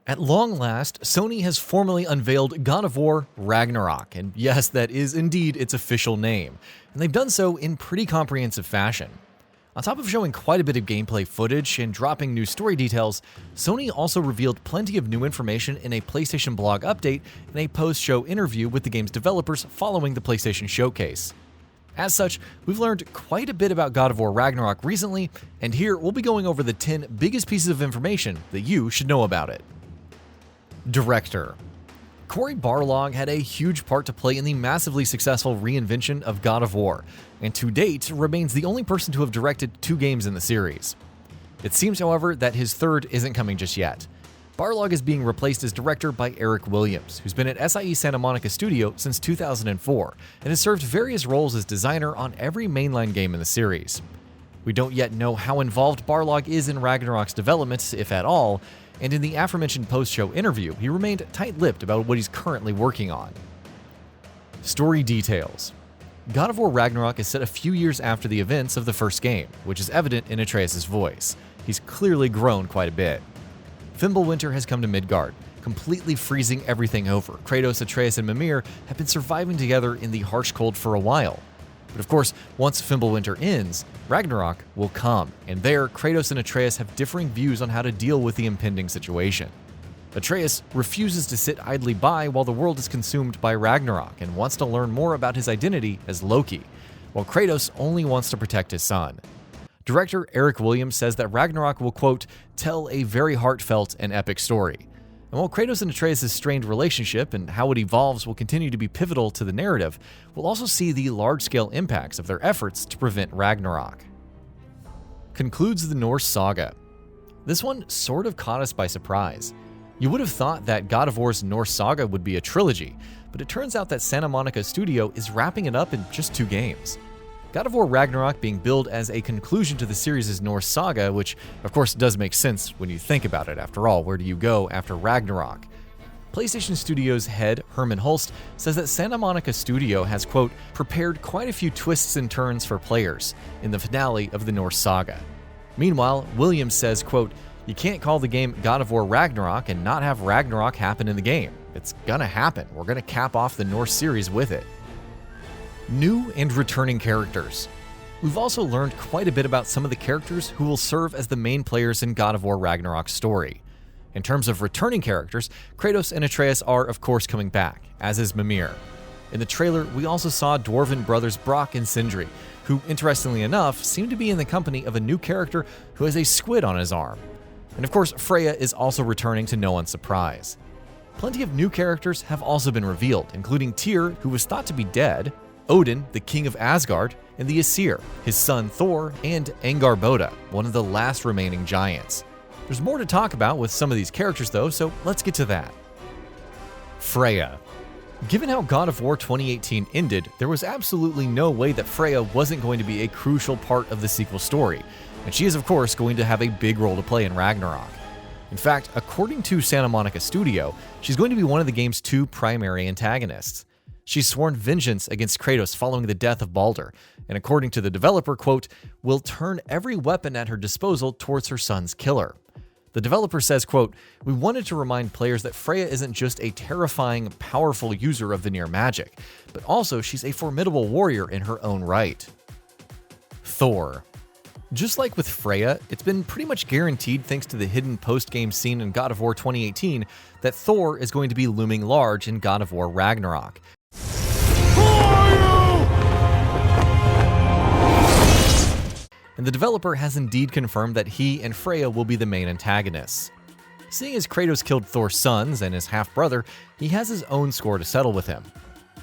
At long last, Sony has formally unveiled God of War Ragnarok, and yes, that is indeed its official name, and they've done so in pretty comprehensive fashion. On top of showing quite a bit of gameplay footage and dropping new story details, Sony also revealed plenty of new information in a PlayStation blog update and a post-show interview with the game's developers following the PlayStation Showcase. As such, we've learned quite a bit about God of War Ragnarok recently, and here we'll be going over the 10 biggest pieces of information that you should know about it. Director. Cory Barlog had a huge part to play in the massively successful reinvention of God of War, and to date remains the only person to have directed 2 games in the series. It seems, however, that his third isn't coming just yet. Barlog is being replaced as director by Eric Williams, who's been at SIE Santa Monica Studio since 2004 and has served various roles as designer on every mainline game in the series. We don't yet know how involved Barlog is in Ragnarok's development, if at all, and in the aforementioned post-show interview, he remained tight-lipped about what he's currently working on. Story details. God of War Ragnarok is set a few years after the events of the first game, which is evident in Atreus' voice. He's clearly grown quite a bit. Fimbulwinter has come to Midgard, completely freezing everything over. Kratos, Atreus, and Mimir have been surviving together in the harsh cold for a while. But of course, once Fimbulwinter ends, Ragnarok will come, and there, Kratos and Atreus have differing views on how to deal with the impending situation. Atreus refuses to sit idly by while the world is consumed by Ragnarok and wants to learn more about his identity as Loki, while Kratos only wants to protect his son. Director Eric Williams says that Ragnarok will, quote, tell a very heartfelt and epic story. And while Kratos and Atreus' strained relationship and how it evolves will continue to be pivotal to the narrative, we'll also see the large-scale impacts of their efforts to prevent Ragnarok. Concludes the Norse saga. This one sort of caught us by surprise. You would have thought that God of War's Norse saga would be a trilogy, but it turns out that Santa Monica Studio is wrapping it up in just 2 games. God of War Ragnarok being billed as a conclusion to the series' Norse saga, which of course does make sense when you think about it. After all, where do you go after Ragnarok? PlayStation Studios head Herman Hulst says that Santa Monica Studio has, quote, prepared quite a few twists and turns for players in the finale of the Norse saga. Meanwhile, Williams says, quote, you can't call the game God of War Ragnarok and not have Ragnarok happen in the game. It's gonna happen. We're gonna cap off the Norse series with it. New and returning characters. We've also learned quite a bit about some of the characters who will serve as the main players in God of War Ragnarok's story. In terms of returning characters, Kratos and Atreus are of course coming back, as is Mimir. In the trailer, we also saw dwarven brothers Brock and Sindri, who, interestingly enough, seem to be in the company of a new character who has a squid on his arm. And of course, Freya is also returning to no one's surprise. Plenty of new characters have also been revealed, including Tyr, who was thought to be dead, Odin, the king of Asgard, and the Aesir, his son Thor, and Angar-Boda, one of the last remaining giants. There's more to talk about with some of these characters though, so let's get to that. Freya. Given how God of War 2018 ended, there was absolutely no way that Freya wasn't going to be a crucial part of the sequel story, and she is of course going to have a big role to play in Ragnarok. In fact, according to Santa Monica Studio, she's going to be one of the game's 2 primary antagonists. She's sworn vengeance against Kratos following the death of Baldur, and according to the developer, quote, will turn every weapon at her disposal towards her son's killer. The developer says, quote, we wanted to remind players that Freya isn't just a terrifying, powerful user of Vanir magic, but also she's a formidable warrior in her own right. Thor. Just like with Freya, it's been pretty much guaranteed thanks to the hidden post-game scene in God of War 2018 that Thor is going to be looming large in God of War Ragnarok. And the developer has indeed confirmed that he and Freya will be the main antagonists. Seeing as Kratos killed Thor's sons and his half-brother, he has his own score to settle with him.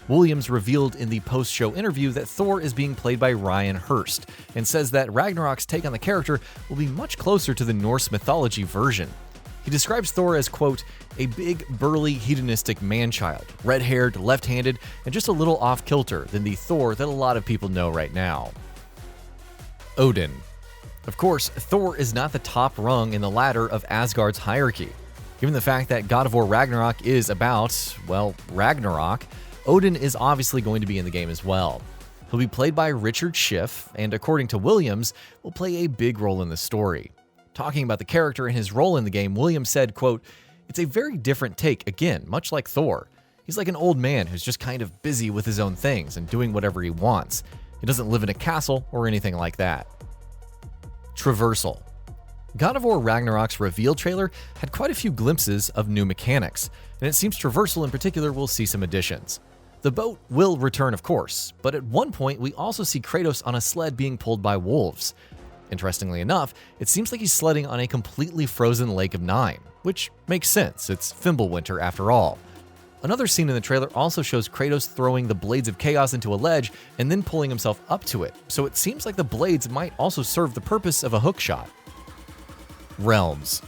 Williams revealed in the post-show interview that Thor is being played by Ryan Hurst, and says that Ragnarok's take on the character will be much closer to the Norse mythology version. He describes Thor as, quote, a big, burly, hedonistic man-child, red-haired, left-handed, and just a little off-kilter than the Thor that a lot of people know right now. Odin. Of course, Thor is not the top rung in the ladder of Asgard's hierarchy. Given the fact that God of War Ragnarok is about, well, Ragnarok, Odin is obviously going to be in the game as well. He'll be played by Richard Schiff, and according to Williams, will play a big role in the story. Talking about the character and his role in the game, Williams said, quote, It's a very different take, again, much like Thor. He's like an old man who's just kind of busy with his own things and doing whatever he wants. He doesn't live in a castle or anything like that. Traversal. God of War Ragnarok's reveal trailer had quite a few glimpses of new mechanics, and it seems Traversal in particular will see some additions. The boat will return, of course, but at one point we also see Kratos on a sled being pulled by wolves. Interestingly enough, it seems like he's sledding on a completely frozen Lake of Nine, which makes sense, it's Fimbulwinter after all. Another scene in the trailer also shows Kratos throwing the Blades of Chaos into a ledge and then pulling himself up to it, so it seems like the blades might also serve the purpose of a hookshot. Realms.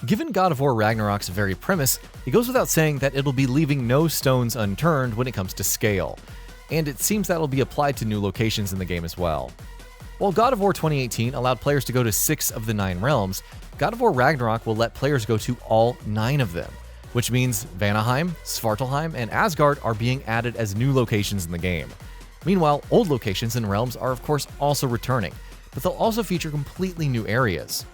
Given God of War Ragnarok's very premise, it goes without saying that it'll be leaving no stones unturned when it comes to scale, and it seems that'll be applied to new locations in the game as well. While God of War 2018 allowed players to go to 6 of the 9 realms, God of War Ragnarok will let players go to all 9 of them, which means Vanaheim, Svartalheim, and Asgard are being added as new locations in the game. Meanwhile, old locations and realms are of course also returning, but they'll also feature completely new areas.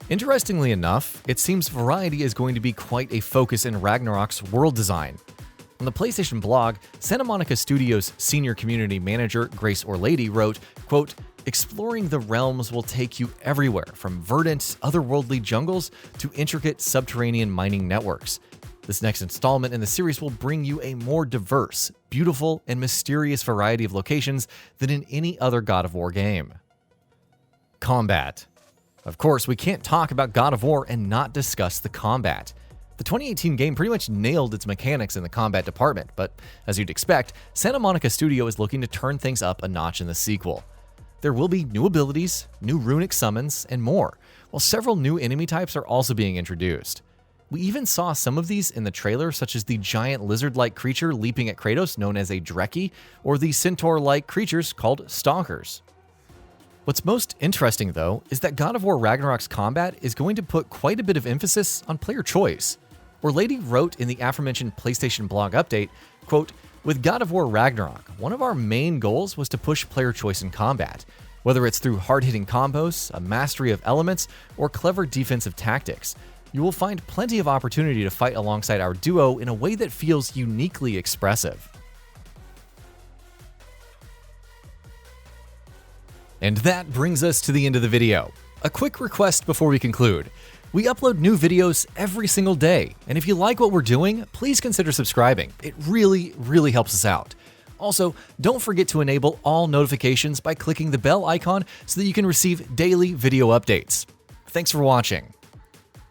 Interestingly enough, it seems variety is going to be quite a focus in Ragnarok's world design. On the PlayStation blog, Santa Monica Studios' senior community manager Grace Orlady wrote, quote, "Exploring the realms will take you everywhere, from verdant, otherworldly jungles to intricate subterranean mining networks. This next installment in the series will bring you a more diverse, beautiful, and mysterious variety of locations than in any other God of War game." Combat. Of course, we can't talk about God of War and not discuss the combat. The 2018 game pretty much nailed its mechanics in the combat department, but as you'd expect, Santa Monica Studio is looking to turn things up a notch in the sequel. There will be new abilities, new runic summons, and more, while several new enemy types are also being introduced. We even saw some of these in the trailer, such as the giant lizard-like creature leaping at Kratos known as a Dreki, or the centaur-like creatures called Stalkers. What's most interesting, though, is that God of War Ragnarok's combat is going to put quite a bit of emphasis on player choice. Orlady wrote in the aforementioned PlayStation blog update, quote, "With God of War Ragnarok, one of our main goals was to push player choice in combat, whether it's through hard-hitting combos, a mastery of elements, or clever defensive tactics. You will find plenty of opportunity to fight alongside our duo in a way that feels uniquely expressive." And that brings us to the end of the video. A quick request before we conclude. We upload new videos every single day, and if you like what we're doing, please consider subscribing. It really, really helps us out. Also, don't forget to enable all notifications by clicking the bell icon so that you can receive daily video updates. Thanks for watching.